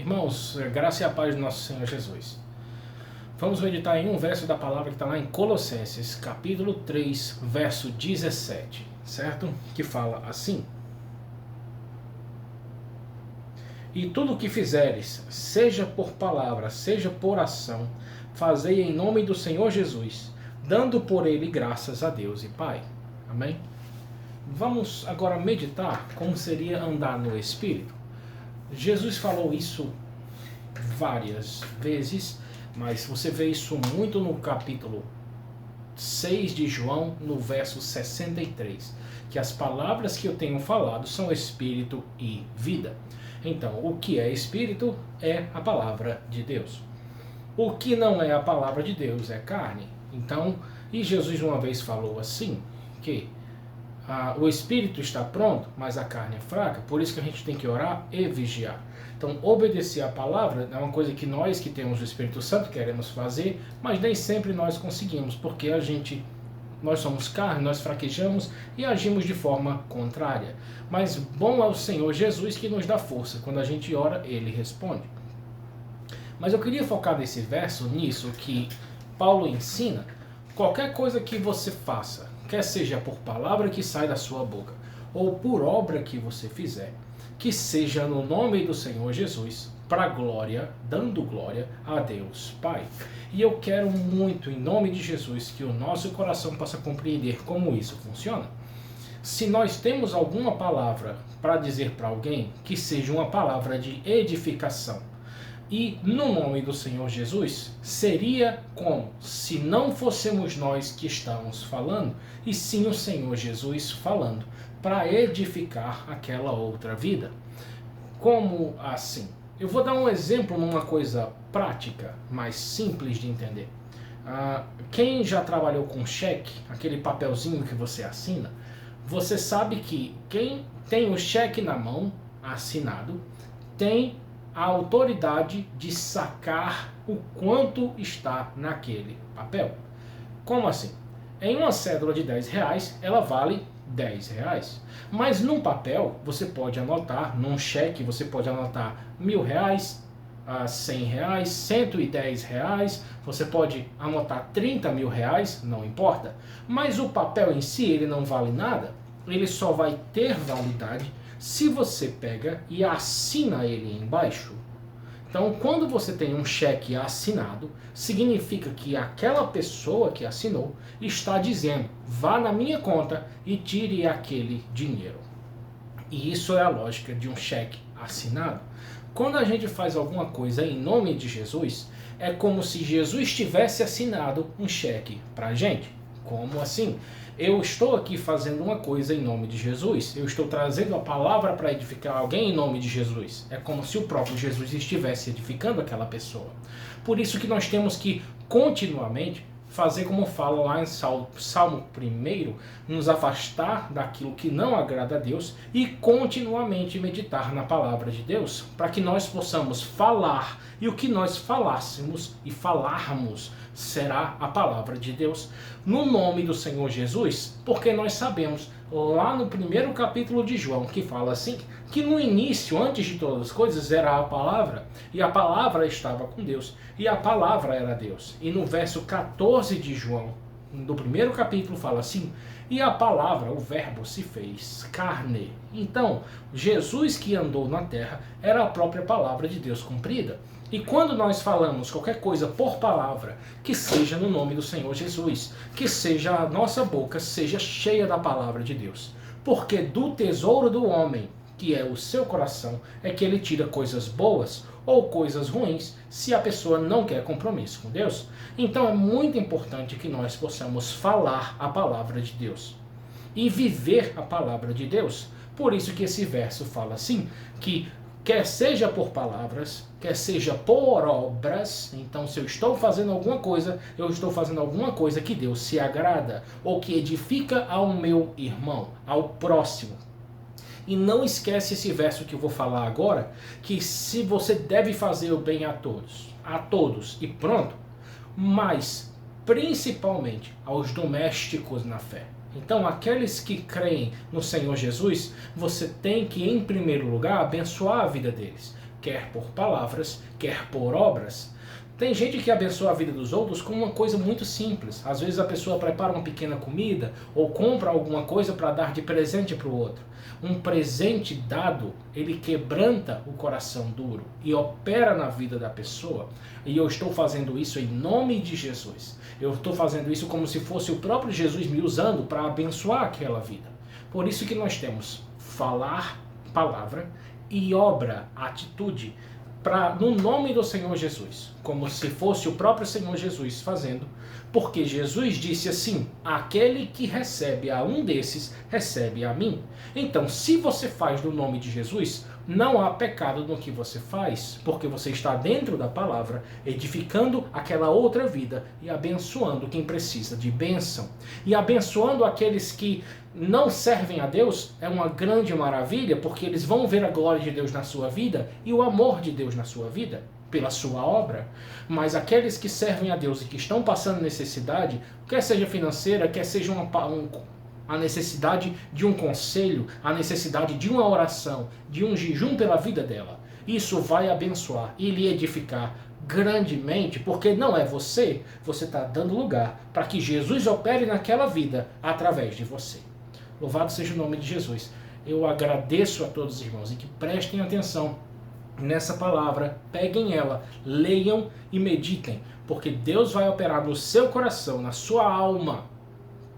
Irmãos, graça e a paz do nosso Senhor Jesus. Vamos meditar em um verso da palavra que está lá em Colossenses, capítulo 3, verso 17, certo? Que fala assim: E tudo o que fizeres, seja por palavra, seja por ação, fazei em nome do Senhor Jesus, dando por ele graças a Deus e Pai. Amém? Vamos agora meditar como seria andar no Espírito. Jesus falou isso várias vezes, mas você vê isso muito no capítulo 6 de João, no verso 63, que as palavras que eu tenho falado são Espírito e vida. Então, o que é Espírito é a palavra de Deus. O que não é a palavra de Deus é carne. Então, e Jesus uma vez falou assim, que o Espírito está pronto, mas a carne é fraca, por isso que a gente tem que orar e vigiar. Então, obedecer a palavra é uma coisa que nós que temos o Espírito Santo queremos fazer, mas nem sempre nós conseguimos, porque nós somos carne, nós fraquejamos e agimos de forma contrária. Mas bom é o Senhor Jesus que nos dá força. Quando a gente ora, Ele responde. Mas eu queria focar nesse verso, nisso que Paulo ensina: qualquer coisa que você faça, quer seja por palavra que sai da sua boca, ou por obra que você fizer, que seja no nome do Senhor Jesus, para glória, dando glória a Deus Pai. E eu quero muito, em nome de Jesus, que o nosso coração possa compreender como isso funciona. Se nós temos alguma palavra para dizer para alguém, que seja uma palavra de edificação, e no nome do Senhor Jesus, seria como se não fôssemos nós que estamos falando, e sim o Senhor Jesus falando, para edificar aquela outra vida. Como assim? Eu vou dar um exemplo numa coisa prática, mais simples de entender. Quem já trabalhou com cheque, aquele papelzinho que você assina, você sabe que quem tem o cheque na mão, assinado, tem a autoridade de sacar o quanto está naquele papel. Como assim? Em uma cédula de R$10, ela vale R$10. Mas num papel, você pode anotar, num cheque, você pode anotar R$1.000, R$100, R$110, você pode anotar R$30.000, não importa. Mas o papel em si, ele não vale nada, ele só vai ter validade se você pega e assina ele embaixo. Então, quando você tem um cheque assinado, significa que aquela pessoa que assinou está dizendo: vá na minha conta e tire aquele dinheiro. E isso é a lógica de um cheque assinado. Quando a gente faz alguma coisa em nome de Jesus, é como se Jesus tivesse assinado um cheque para a gente. Como assim? Eu estou aqui fazendo uma coisa em nome de Jesus. Eu estou trazendo a palavra para edificar alguém em nome de Jesus. É como se o próprio Jesus estivesse edificando aquela pessoa. Por isso que nós temos que continuamente fazer como fala lá em Salmo 1, nos afastar daquilo que não agrada a Deus e continuamente meditar na palavra de Deus, para que nós possamos falar, e o que nós falássemos e falarmos será a palavra de Deus, no nome do Senhor Jesus, porque nós sabemos, lá no primeiro capítulo de João, que fala assim, que no início, antes de todas as coisas, era a palavra, e a palavra estava com Deus, e a palavra era Deus. E no verso 14 de João, do primeiro capítulo, fala assim: e a palavra, o verbo, se fez carne. Então, Jesus que andou na terra era a própria palavra de Deus cumprida. E quando nós falamos qualquer coisa por palavra, que seja no nome do Senhor Jesus, que seja a nossa boca, seja cheia da palavra de Deus. Porque do tesouro do homem, que é o seu coração, é que ele tira coisas boas ou coisas ruins, se a pessoa não quer compromisso com Deus. Então é muito importante que nós possamos falar a palavra de Deus e viver a palavra de Deus. Por isso que esse verso fala assim, que quer seja por palavras, quer seja por obras. Então, se eu estou fazendo alguma coisa, eu estou fazendo alguma coisa que Deus se agrada, ou que edifica ao meu irmão, ao próximo. E não esquece esse verso que eu vou falar agora, que se você deve fazer o bem a todos e pronto, mas principalmente aos domésticos na fé. Então, aqueles que creem no Senhor Jesus, você tem que, em primeiro lugar, abençoar a vida deles. quer por palavras, quer por obras. Tem gente que abençoa a vida dos outros com uma coisa muito simples. Às vezes a pessoa prepara uma pequena comida ou compra alguma coisa para dar de presente para o outro. Um presente dado, ele quebranta o coração duro e opera na vida da pessoa. E eu estou fazendo isso em nome de Jesus. Eu estou fazendo isso como se fosse o próprio Jesus me usando para abençoar aquela vida. Por isso que nós temos falar, palavra, e obra, atitude, no nome do Senhor Jesus, como se fosse o próprio Senhor Jesus fazendo, porque Jesus disse assim: aquele que recebe a um desses, recebe a mim. Então, se você faz no nome de Jesus, não há pecado no que você faz, porque você está dentro da palavra, edificando aquela outra vida e abençoando quem precisa de bênção. E abençoando aqueles que não servem a Deus é uma grande maravilha, porque eles vão ver a glória de Deus na sua vida e o amor de Deus na sua vida, pela sua obra. Mas aqueles que servem a Deus e que estão passando necessidade, quer seja financeira, quer seja a necessidade de um conselho, a necessidade de uma oração, de um jejum pela vida dela, isso vai abençoar e lhe edificar grandemente, porque não é você está dando lugar para que Jesus opere naquela vida através de você. Louvado seja o nome de Jesus. Eu agradeço a todos os irmãos e que prestem atenção nessa palavra, peguem ela, leiam e meditem, porque Deus vai operar no seu coração, na sua alma,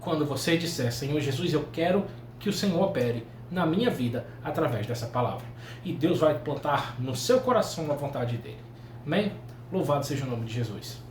quando você disser: Senhor Jesus, eu quero que o Senhor opere na minha vida através dessa palavra. E Deus vai plantar no seu coração a vontade dele. Amém? Louvado seja o nome de Jesus.